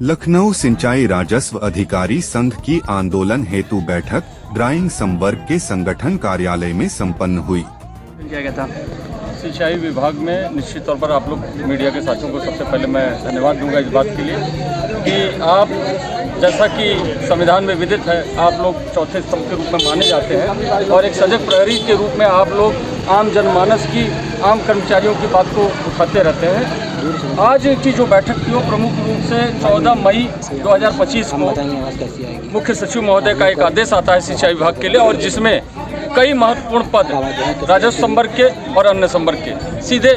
लखनऊ सिंचाई राजस्व अधिकारी संघ की आंदोलन हेतु बैठक ड्राइंग संवर्ग के संगठन कार्यालय में संपन्न हुई। क्या कहता सिंचाई विभाग में निश्चित तौर पर आप लोग मीडिया के साथियों को सबसे पहले मैं धन्यवाद दूंगा इस बात के लिए कि आप जैसा कि संविधान में विदित है आप लोग चौथे स्तंभ के रूप में माने जाते हैं और एक सजग प्रहरी के रूप में आप लोग आम जनमानस की आम कर्मचारियों की बात को उठाते रहते हैं। आज की जो बैठक थी वो प्रमुख रूप से 14 मई 2025 को मुख्य सचिव महोदय का एक आदेश आता है सिंचाई विभाग के लिए और जिसमें कई महत्वपूर्ण पद राजस्व संवर्ग के और अन्य संवर्ग के सीधे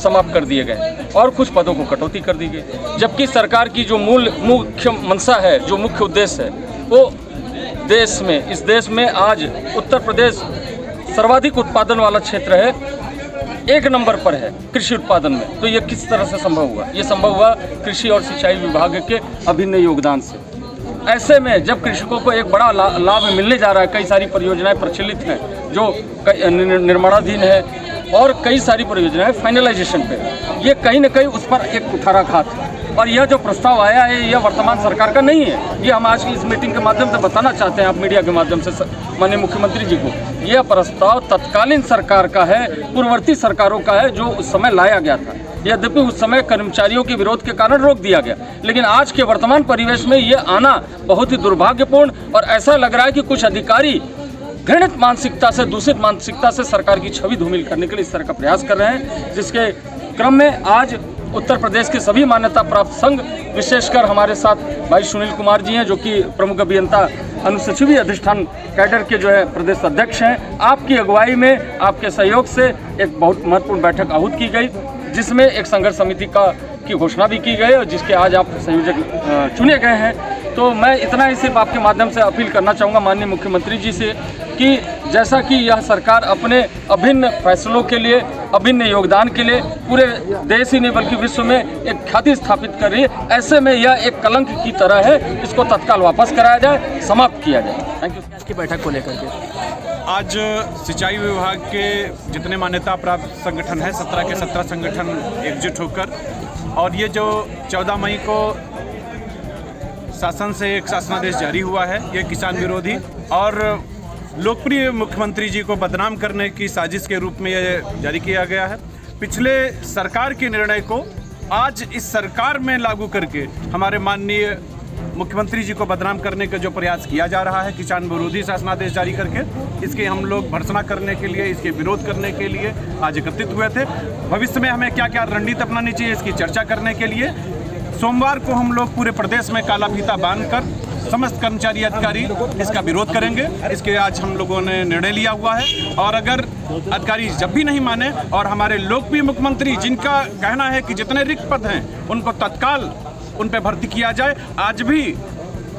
समाप्त कर दिए गए और कुछ पदों को कटौती कर दी गई, जबकि सरकार की जो मुख्य मंशा है, जो मुख्य उद्देश्य है, वो इस देश में आज उत्तर प्रदेश सर्वाधिक उत्पादन वाला क्षेत्र है, 1 नंबर पर है कृषि उत्पादन में। तो ये किस तरह से संभव हुआ? ये संभव हुआ कृषि और सिंचाई विभाग के अभिन्न योगदान से। ऐसे में जब कृषकों को एक बड़ा लाभ मिलने जा रहा है, कई सारी परियोजनाएं प्रचलित हैं जो निर्माणाधीन है और कई सारी परियोजनाएं फाइनलाइजेशन पे, ये कहीं न कहीं उस पर एक कुठाराघात है। और यह जो प्रस्ताव आया है यह वर्तमान सरकार का नहीं है, ये हम आज की इस मीटिंग के माध्यम से बताना चाहते हैं आप मीडिया के माध्यम से माननीय मुख्यमंत्री जी को। यह प्रस्ताव तत्कालीन सरकार का है, पूर्ववर्ती सरकारों का है, जो उस समय लाया गया था। यद्यपि उस समय कर्मचारियों के विरोध के कारण रोक दिया गया, लेकिन आज के वर्तमान परिवेश में ये आना बहुत ही दुर्भाग्यपूर्ण और ऐसा लग रहा है कि कुछ अधिकारी घृणित मानसिकता से, दूषित मानसिकता से सरकार की छवि धूमिल करने के लिए इस तरह का प्रयास कर रहे हैं, जिसके क्रम में आज उत्तर प्रदेश के सभी मान्यता प्राप्त संघ, विशेषकर हमारे साथ भाई सुनील कुमार जी हैं जो कि प्रमुख अभियंता अनुसचिवीय अधिष्ठान कैडर के जो है प्रदेश अध्यक्ष हैं, आपकी अगुवाई में, आपके सहयोग से एक बहुत महत्वपूर्ण बैठक आहूत की गई, जिसमें एक संघर्ष समिति की घोषणा भी की गई और जिसके आज आप संयोजक चुने गए हैं। तो मैं इतना ही सिर्फ आपके माध्यम से अपील करना चाहूँगा माननीय मुख्यमंत्री जी से कि जैसा कि यह सरकार अपने अभिन्न फैसलों के लिए, अभिन्न योगदान के लिए पूरे देश ही नहीं बल्कि विश्व में एक ख्याति स्थापित कर रही है, ऐसे में यह एक कलंक की तरह है, इसको तत्काल वापस कराया जाए, समाप्त किया जाए। Thank you. आज की बैठक को लेकर के आज सिंचाई विभाग के जितने मान्यता प्राप्त संगठन हैं 17 के 17 संगठन एकजुट होकर, और ये जो 14 मई को शासन से एक शासनादेश जारी हुआ है, ये किसान विरोधी और लोकप्रिय मुख्यमंत्री जी को बदनाम करने की साजिश के रूप में ये जारी किया गया है। पिछले सरकार के निर्णय को आज इस सरकार में लागू करके हमारे माननीय मुख्यमंत्री जी को बदनाम करने का जो प्रयास किया जा रहा है किसान विरोधी शासनादेश जारी करके, इसके हम लोग भर्त्सना करने के लिए, इसके विरोध करने के लिए आज एकत्रित हुए थे। भविष्य में हमें क्या क्या रणनीति अपनानी चाहिए इसकी चर्चा करने के लिए सोमवार को हम लोग पूरे प्रदेश में काला फीता बांधकर समस्त कर्मचारी अधिकारी इसका विरोध करेंगे। इसके आज हम लोगों ने निर्णय लिया हुआ है और अगर अधिकारी जब भी नहीं माने और हमारे लोकप्रिय मुख्यमंत्री जिनका कहना है कि जितने रिक्त पद हैं उनको तत्काल उन पर भर्ती किया जाए, आज भी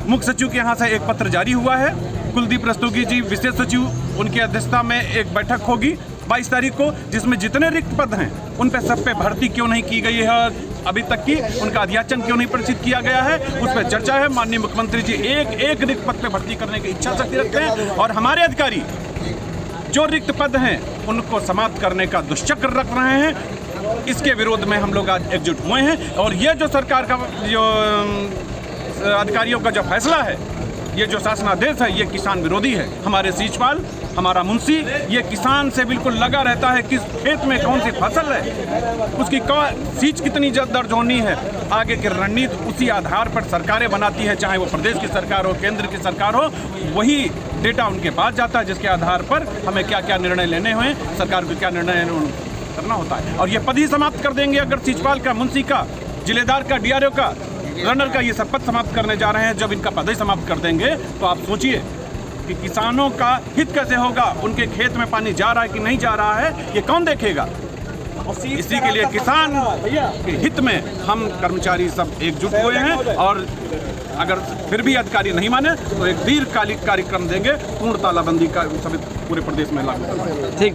मुख्य सचिव के यहाँ से एक पत्र जारी हुआ है। कुलदीप रस्तोगी जी विशेष सचिव, उनकी अध्यक्षता में एक बैठक होगी 22 तारीख को, जिसमें जितने रिक्त पद हैं उन पर सब पे भर्ती क्यों नहीं की गई है, अभी तक की उनका अध्याचन क्यों नहीं प्रदर्शित किया गया है, उस पर चर्चा है। माननीय मुख्यमंत्री जी एक रिक्त पद पे भर्ती करने की इच्छा शक्ति रखते हैं और हमारे अधिकारी जो रिक्त पद हैं उनको समाप्त करने का दुष्चक्र रख रहे हैं। इसके विरोध में हम लोग आज एकजुट हुए हैं और ये जो सरकार का जो अधिकारियों का जो फैसला है, ये जो शासनादेश है, ये किसान विरोधी है। हमारे सींचपाल, हमारा मुंशी ये किसान से बिल्कुल लगा रहता है, किस खेत में कौन सी फसल है, उसकी सींच कितनी दर्ज होनी है, आगे की रणनीति उसी आधार पर सरकारें बनाती है, चाहे वो प्रदेश की सरकार हो, केंद्र की सरकार हो, वही डेटा उनके पास जाता है जिसके आधार पर हमें क्या क्या निर्णय लेने हुए, सरकार को क्या निर्णय करना होता है। और ये पद ही समाप्त कर देंगे अगर सींचपाल का, मुंशी का, जिलेदार का, डीआरओ का, रनर का, ये सब पद समाप्त करने जा रहे हैं। जब इनका पद ही समाप्त कर देंगे तो आप सोचिए कि किसानों का हित कैसे होगा, उनके खेत में पानी जा रहा है कि नहीं जा रहा है, ये कौन देखेगा। इसी के लिए किसान के हित में हम कर्मचारी सब एकजुट हुए हैं और अगर फिर भी अधिकारी नहीं माने तो एक दीर्घकालिक कार्यक्रम देंगे, पूर्ण तालाबंदी का सभी पूरे प्रदेश में लागू करना। ठीक।